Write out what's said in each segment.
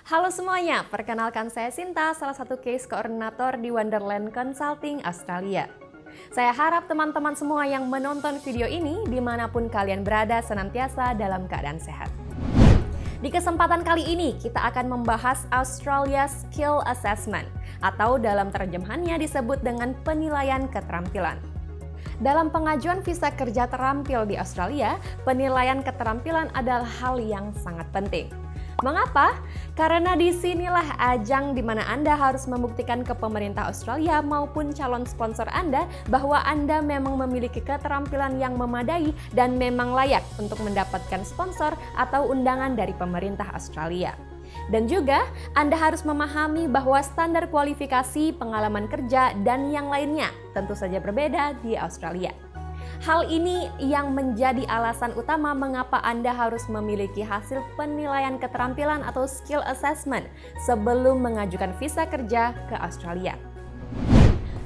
Halo semuanya, perkenalkan saya Sinta, salah satu case koordinator di Wonderland Consulting Australia. Saya harap teman-teman semua yang menonton video ini dimanapun kalian berada senantiasa dalam keadaan sehat. Di kesempatan kali ini kita akan membahas Australia Skill Assessment atau dalam terjemahannya disebut dengan penilaian keterampilan. Dalam pengajuan visa kerja terampil di Australia, penilaian keterampilan adalah hal yang sangat penting. Mengapa? Karena disinilah ajang di mana Anda harus membuktikan ke pemerintah Australia maupun calon sponsor Anda bahwa Anda memang memiliki keterampilan yang memadai dan memang layak untuk mendapatkan sponsor atau undangan dari pemerintah Australia. Dan juga Anda harus memahami bahwa standar kualifikasi, pengalaman kerja, dan yang lainnya tentu saja berbeda di Australia. Hal ini yang menjadi alasan utama mengapa Anda harus memiliki hasil penilaian keterampilan atau skill assessment sebelum mengajukan visa kerja ke Australia.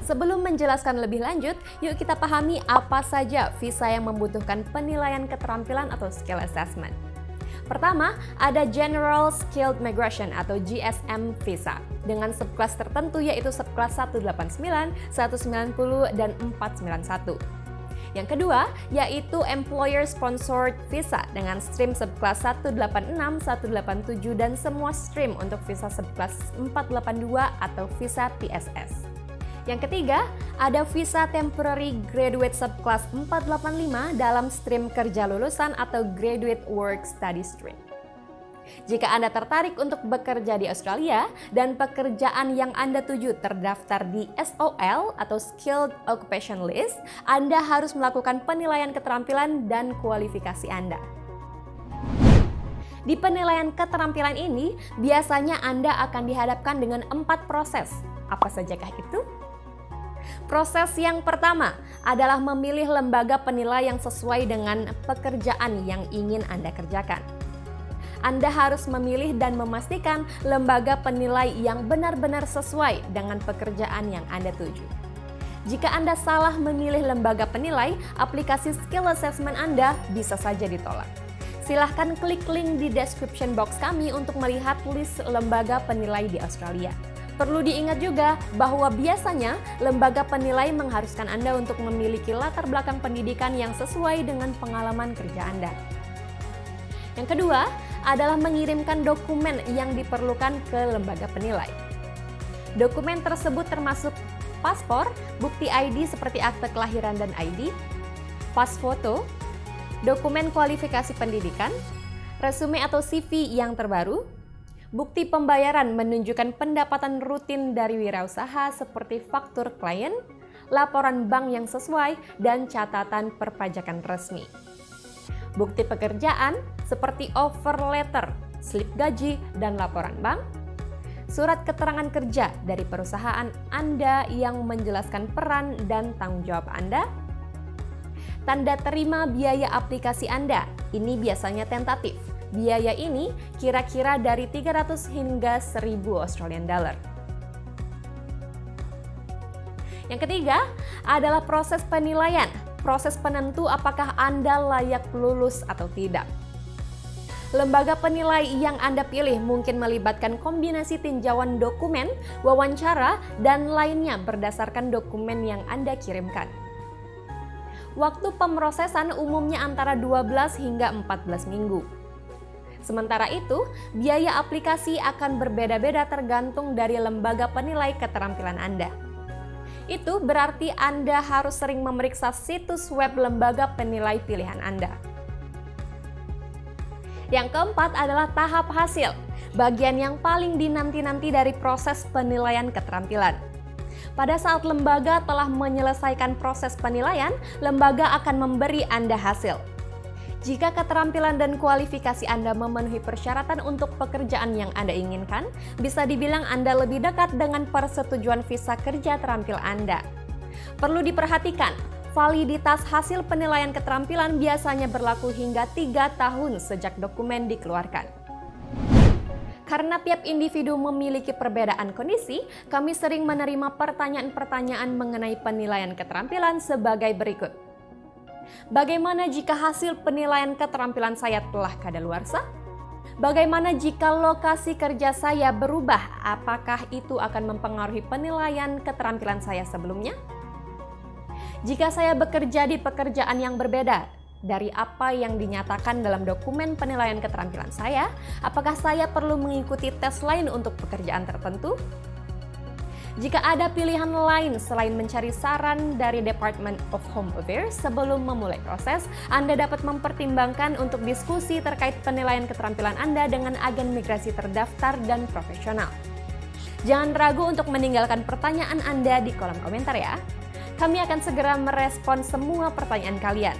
Sebelum menjelaskan lebih lanjut, yuk kita pahami apa saja visa yang membutuhkan penilaian keterampilan atau skill assessment. Pertama, ada General Skilled Migration atau GSM Visa dengan subkelas tertentu yaitu subkelas 189, 190, dan 491. Yang kedua, yaitu Employer Sponsored Visa dengan stream subkelas 186, 187, dan semua stream untuk visa subkelas 482 atau visa PSS. Yang ketiga, ada Visa Temporary Graduate subkelas 485 dalam stream kerja lulusan atau Graduate Work Study Stream. Jika Anda tertarik untuk bekerja di Australia dan pekerjaan yang Anda tuju terdaftar di SOL atau Skilled Occupation List, Anda harus melakukan penilaian keterampilan dan kualifikasi Anda. Di penilaian keterampilan ini, biasanya Anda akan dihadapkan dengan 4 proses. Apa sajakah itu? Proses yang pertama adalah memilih lembaga penilai yang sesuai dengan pekerjaan yang ingin Anda kerjakan. Anda harus memilih dan memastikan lembaga penilai yang benar-benar sesuai dengan pekerjaan yang Anda tuju. Jika Anda salah memilih lembaga penilai, aplikasi skill assessment Anda bisa saja ditolak. Silahkan klik link di description box kami untuk melihat list lembaga penilai di Australia. Perlu diingat juga bahwa biasanya lembaga penilai mengharuskan Anda untuk memiliki latar belakang pendidikan yang sesuai dengan pengalaman kerja Anda. Yang kedua adalah mengirimkan dokumen yang diperlukan ke lembaga penilai. Dokumen tersebut termasuk paspor, bukti ID seperti akte kelahiran dan ID, pas foto, dokumen kualifikasi pendidikan, resume atau CV yang terbaru, bukti pembayaran menunjukkan pendapatan rutin dari wirausaha seperti faktur klien, laporan bank yang sesuai, dan catatan perpajakan resmi. Bukti pekerjaan seperti offer letter, slip gaji, dan laporan bank. Surat keterangan kerja dari perusahaan Anda yang menjelaskan peran dan tanggung jawab Anda. Tanda terima biaya aplikasi Anda, ini biasanya tentatif. Biaya ini kira-kira dari 300 hingga 1000 Australian dollar. Yang ketiga adalah proses penilaian, proses penentu apakah Anda layak lulus atau tidak. Lembaga penilai yang Anda pilih mungkin melibatkan kombinasi tinjauan dokumen, wawancara, dan lainnya berdasarkan dokumen yang Anda kirimkan. Waktu pemrosesan umumnya antara 12 hingga 14 minggu. Sementara itu, biaya aplikasi akan berbeda-beda tergantung dari lembaga penilai keterampilan Anda. Itu berarti Anda harus sering memeriksa situs web lembaga penilai pilihan Anda. Yang keempat adalah tahap hasil, bagian yang paling dinanti-nanti dari proses penilaian keterampilan. Pada saat lembaga telah menyelesaikan proses penilaian, lembaga akan memberi Anda hasil. Jika keterampilan dan kualifikasi Anda memenuhi persyaratan untuk pekerjaan yang Anda inginkan, bisa dibilang Anda lebih dekat dengan persetujuan visa kerja terampil Anda. Perlu diperhatikan, validitas hasil penilaian keterampilan biasanya berlaku hingga 3 tahun sejak dokumen dikeluarkan. Karena tiap individu memiliki perbedaan kondisi, kami sering menerima pertanyaan-pertanyaan mengenai penilaian keterampilan sebagai berikut. Bagaimana jika hasil penilaian keterampilan saya telah kadaluarsa? Bagaimana jika lokasi kerja saya berubah? Apakah itu akan mempengaruhi penilaian keterampilan saya sebelumnya? Jika saya bekerja di pekerjaan yang berbeda dari apa yang dinyatakan dalam dokumen penilaian keterampilan saya, apakah saya perlu mengikuti tes lain untuk pekerjaan tertentu? Jika ada pilihan lain selain mencari saran dari Department of Home Affairs sebelum memulai proses, Anda dapat mempertimbangkan untuk diskusi terkait penilaian keterampilan Anda dengan agen migrasi terdaftar dan profesional. Jangan ragu untuk meninggalkan pertanyaan Anda di kolom komentar ya. Kami akan segera merespon semua pertanyaan kalian.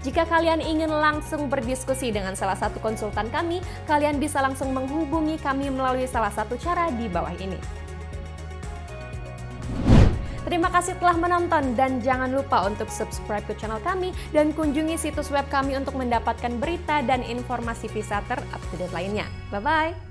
Jika kalian ingin langsung berdiskusi dengan salah satu konsultan kami, kalian bisa langsung menghubungi kami melalui salah satu cara di bawah ini. Terima kasih telah menonton dan jangan lupa untuk subscribe ke channel kami dan kunjungi situs web kami untuk mendapatkan berita dan informasi visa terupdate lainnya. Bye-bye!